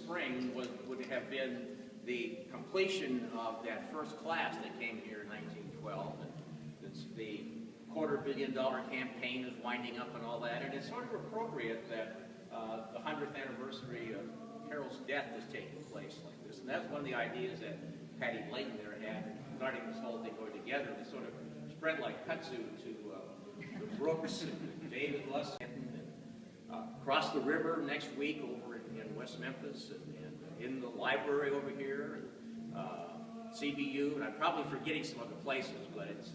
spring would have been the completion of that first class that came here in 1912. And the $250 million campaign is winding up and all that, and it's sort of appropriate that the 100th anniversary of Carroll's death is taking place like this. And that's one of the ideas that Patty Blayton there had regarding this whole thing going together. They sort of spread like kudzu to the Brooks and David Luss, and across the river next week over in West Memphis, and in the library over here, and CBU, and I'm probably forgetting some other places, but it's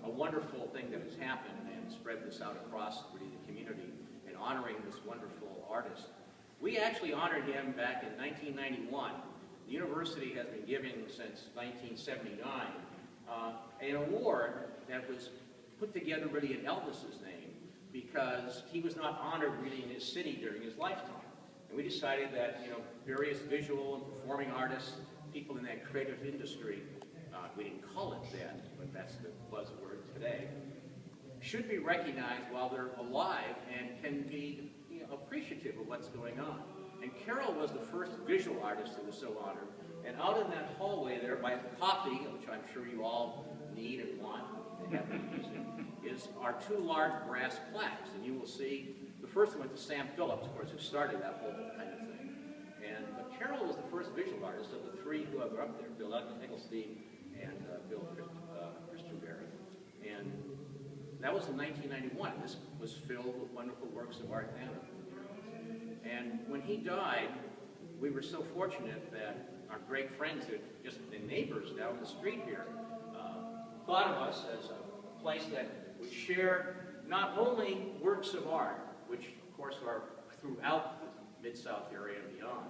a wonderful thing that has happened, and spread this out across really the community and honoring this wonderful artist. We actually honored him back in 1991. The university has been giving since 1979 an award that was put together really in Elvis's name because he was not honored really in his city during his lifetime. And we decided that, you know, various visual and performing artists, people in that creative industry, we didn't call it that, but that's the buzzword today, should be recognized while they're alive and can be, you know, appreciative of what's going on. And Carroll was the first visual artist that was so honored. And out in that hallway there by the coffee, which I'm sure you all need and want, they have to use it, is our two large brass plaques. And you will see the first one went to Sam Phillips, of course, who started that whole kind of thing. But Carroll was the first visual artist of the three who are up there, Bill Nicholstein and Bill Christenberry. And that was in 1991. This was filled with wonderful works of art then. And when he died, we were so fortunate that our great friends, just the neighbors down the street here, thought of us as a place that would share not only works of art, which of course are throughout the Mid-South area and beyond,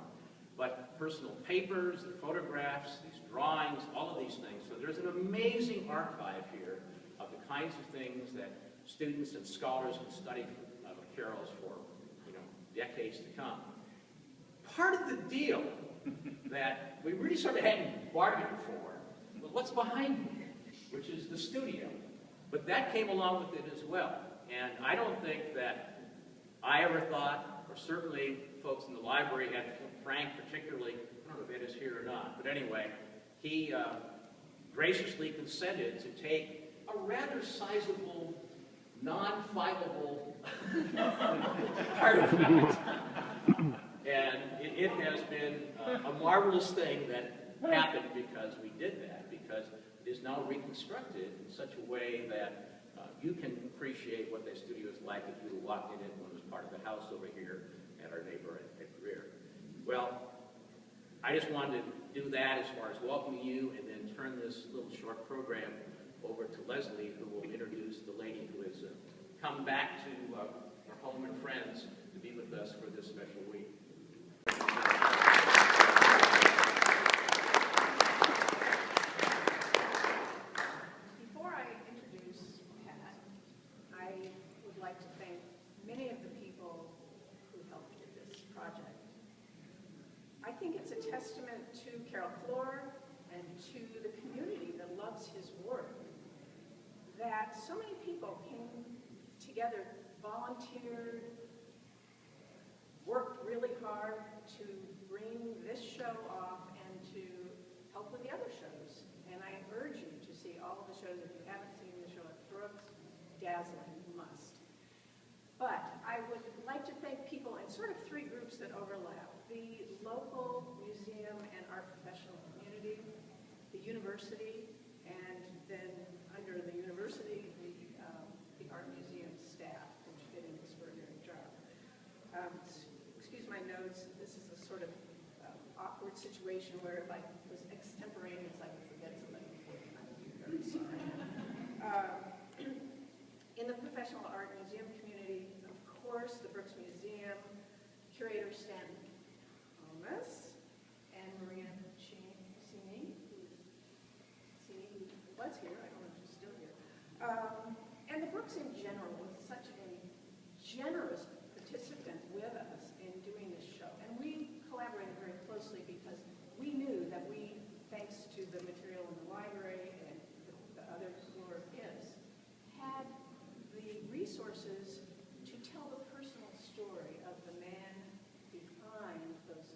but personal papers, the photographs, these drawings, all of these things. So there's an amazing archive here of the kinds of things that students and scholars can study Carroll's for, you know, decades to come. Part of the deal that we really sort of hadn't bargained for was what's behind me, which is the studio. But that came along with it as well. And I don't think that I ever thought, or certainly folks in the library had, Frank particularly, I don't know if Ed is here or not, but anyway, he graciously consented to take a rather sizable, non-fileable part of it. And it has been a marvelous thing that happened because we did that, because it is now reconstructed in such a way that you can appreciate what that studio is like if you walked in it when it was part of the house over here at our neighbor at Greer. Well, I just wanted to do that as far as welcoming you and then turn this little short program over to Leslie, who will introduce the lady who has come back to our home and friends to be with us for this special week. Before I introduce Pat, I would like to thank many of the people who helped with this project. I think it's a testament to Carroll Cloar and to the community that loves his work that so many people came together, volunteered, worked really hard to bring this show off and to help with the other shows. And I urge you to see all of the shows. If you haven't seen the show at Brooks, dazzling, you must. But I would like to thank people in sort of three groups that overlap: the local museum and art professional community, the university, and then under the university, the art museum staff, which did an extraordinary job. Excuse my notes. This is a sort of awkward situation where if I was extemporaneous, I would forget somebody important. I would be very sorry. In the professional art museum community, of course, the Brooks Museum, curator Stan Thomas, and Maria Cini, who was here. I don't know if she's still here. And the Brooks in general was such a generous participant with us in doing this show. And we collaborated very closely because we knew that we, thanks to the material in the library and the other Cloar gifts, had the resources to tell the personal story of the man behind those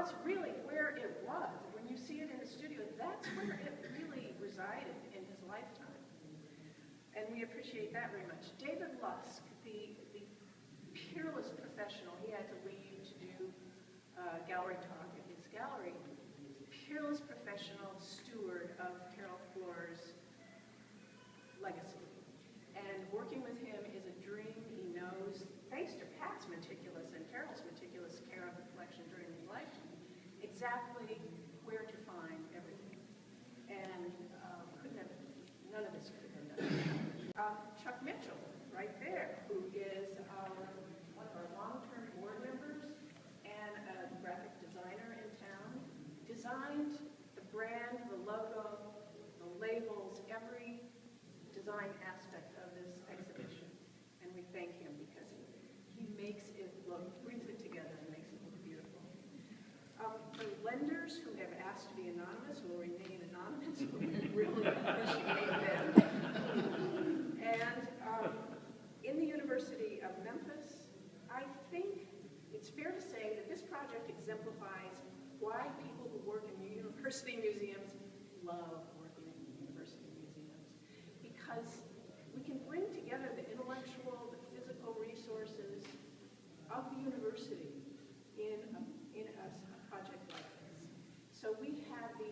was really where it was. When you see it in the studio, that's where it really resided in his lifetime. And we appreciate that very much. David Lusk, the peerless professional, he had to leave to do gallery talk at his gallery. Peerless professional steward of Carroll Cloar's legacy. And working with him is a dream. He knows, thanks to Pat's meticulous and Carroll's meticulous care of the collection during his lifetime, exactly where to find everything. And none of this could have been done. Chuck Mitchell, right there, who is one of our long-term board members and a graphic designer in town, designed the brand, the logo, the labels, every design aspect of this exhibition. And we thank him because he makes it look, brings it together and makes it look beautiful. For lenders who have asked to be anonymous will remain anonymous. We really appreciate them. And in the University of Memphis, I think it's fair to say that this project exemplifies why people who work in university museums love working in university museums. Because we can bring together the intellectual, the physical resources of the university in a project like this. So we have the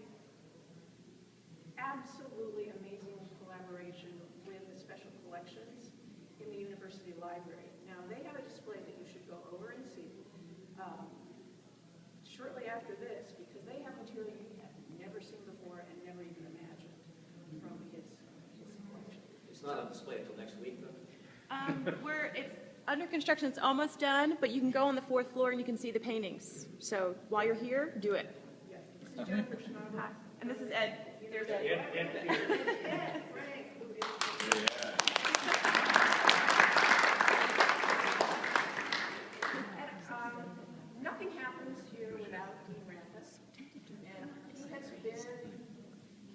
absolutely amazing collaboration with the special collections in the university library. Now, they have a display that you should go over and see shortly after this, because they have material you have never seen before and never even imagined from his collection. It's not on display until next week, though? It's under construction. It's almost done, but you can go on the 4th floor and you can see the paintings. So while you're here, do it. Yes. This is Jennifer Schnabel. Hi. And this is Ed. There's Ed. Ed, Frank, who is nothing happens here without Dean Ranta. And he has been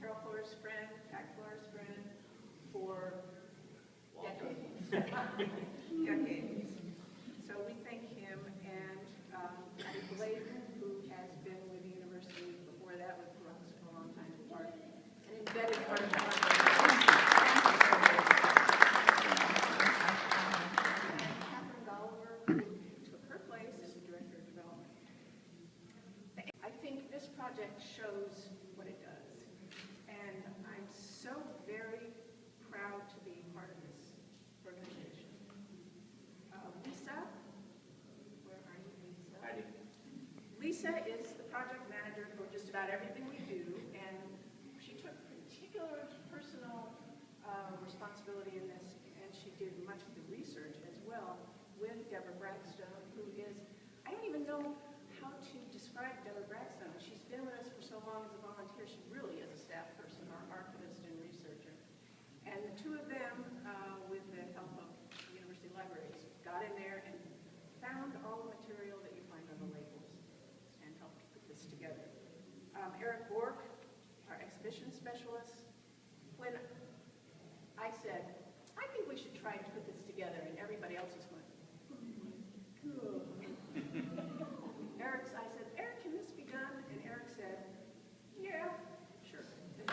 Carroll Cloar's friend, Pat Cloar's friend, for decades. Decades. So we thank him, and Patty Bladen, who has been with the university before that with us for a long time, an embedded part of our Catherine Golliver, who took her place as the director of development. I think this project shows what it does, and I'm so very proud to be part of this organization. Lisa, where are you, Lisa? I do. Lisa is the project manager for just about everything we do, and she took particular personal responsibility in this, and she did much of the research as well with Deborah Brackstone, who is, I don't even know how to describe Deborah Brackstone. She's been with us for so long as a volunteer. She really is a staff person, our archivist and researcher. And the two of them, with the help of the university libraries, got in there and found all the material that you find on the labels and helped put this together. Eric Bork, our exhibition specialist, when I said, I think we should try to put this together, and everybody else was going, oh my God. I said, Eric, can this be done? And Eric said, yeah, sure. And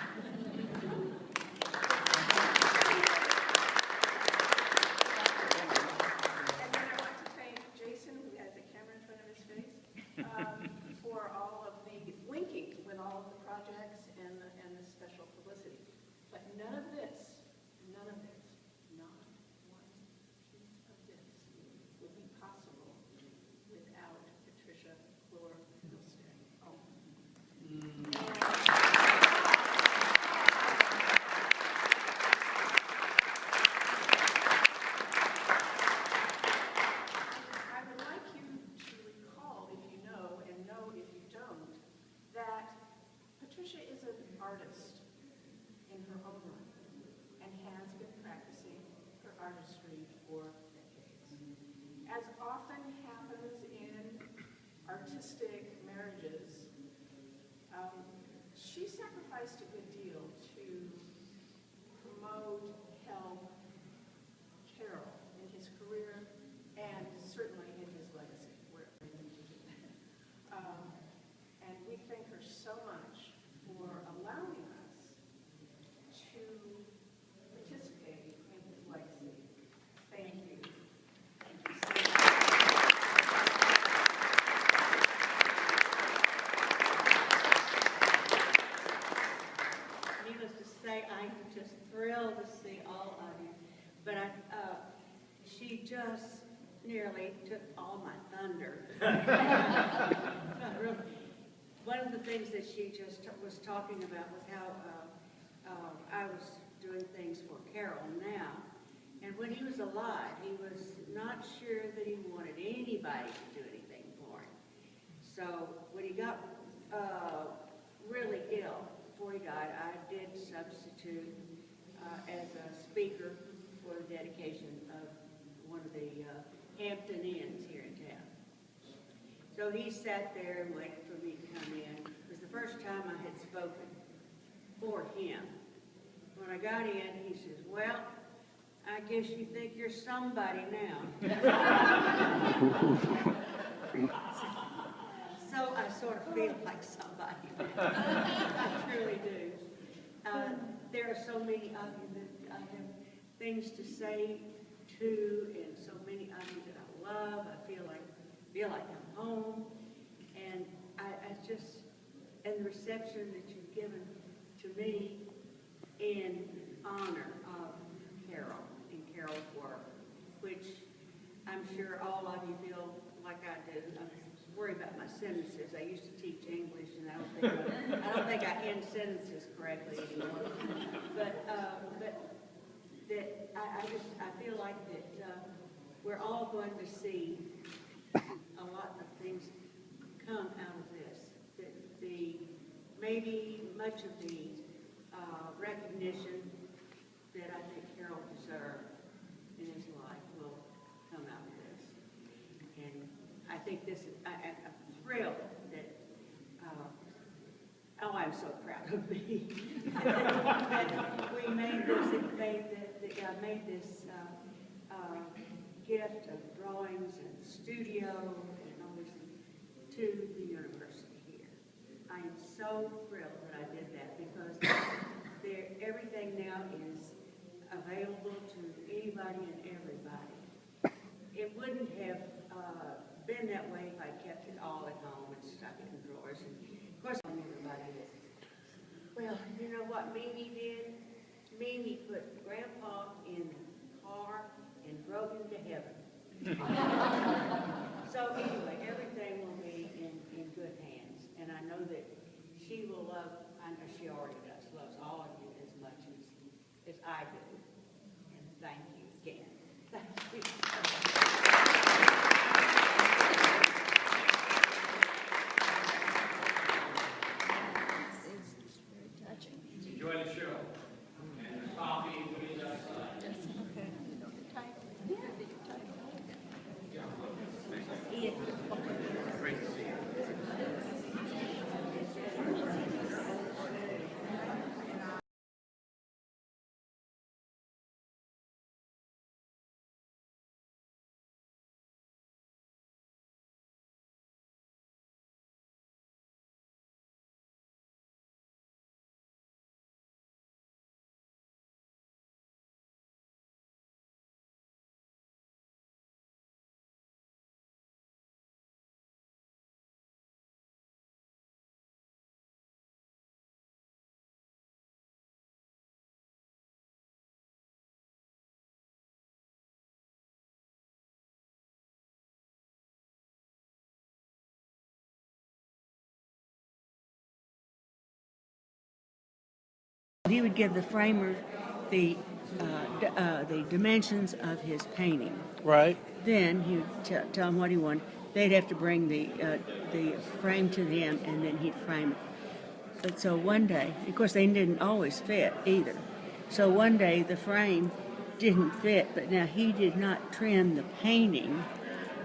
then I want to thank Jason, who has a camera in front of his face, for all of the linking with all of the projects and the special publicity. But none of this, not one piece of this would be possible without Patricia Cloar. Oh. I would like you to recall, if you know, and know if you don't, that Patricia is an artist in her own right and has been practicing her artistry for decades. As often happens in artistic marriages, she sacrificed a good deal to promote, help Carroll in his career and certainly in his legacy, wherever he did that. so much for allowing us to participate in his legacy. Thank you. Thank you so much. Needless to say, I'm just thrilled to see all of you. But she just nearly took all my thunder. Really. One of the things that she just was talking about was how I was doing things for Carroll now. And when he was alive, he was not sure that he wanted anybody to do anything for him. So when he got really ill, before he died, I did substitute as a speaker for the dedication of one of the Hampton Inns here in town. So he sat there and waited for me to come in. It was the first time I had spoken for him. When I got in, he says, "Well, I guess you think you're somebody now." So I sort of feel like somebody. I truly do. There are so many of you that I have things to say to, and so many of you that I love. I feel like I'm home, and I just, and the reception that you've given to me in honor of Carroll and Carroll Cloar, which I'm sure all of you feel like I do. I'm worried about my sentences. I used to teach English, and I don't think I end sentences correctly anymore. But that I feel like that we're all going to see a lot of things come out of this. That maybe much of the recognition that I think Carroll deserved in his life will come out of this. And I think this is, I'm thrilled that, I'm so proud of me. that we made this gift of drawings and studio and all these things to the university here. I am so thrilled that I did that because everything now is available to anybody and everybody. It wouldn't have been that way if I kept it all at home and stuck it in drawers. And of course, everybody did. Well, you know what Mimi did? Mimi put Grandpa in the car and drove him to heaven. So anyway, everything will be in good hands. And I know that she will love, I know she already does, loves all of you as much as I do. And thank you again. Thank you. Enjoy the show. And the coffee, please outside. Great to see you. He would give the framer the dimensions of his painting. Right. Then he would tell him what he wanted. They'd have to bring the frame to him, and then he'd frame it. But so one day, of course, they didn't always fit either. So one day the frame didn't fit, but now he did not trim the painting.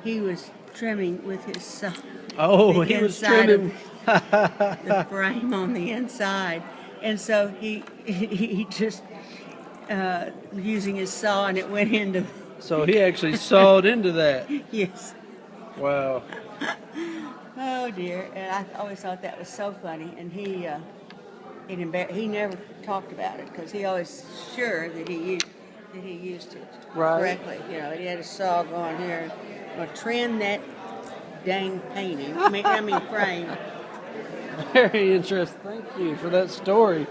He was trimming with his saw. Oh, he was trimming The frame on the inside. And so he just using his saw, and it went into. So he actually sawed into that. Yes. Wow. Oh dear, and I always thought that was so funny, and he never talked about it because he always sure that he used it Right. correctly. You know, he had a saw going here, or trim that dang painting. I mean frame. Very interesting. Thank you for that story.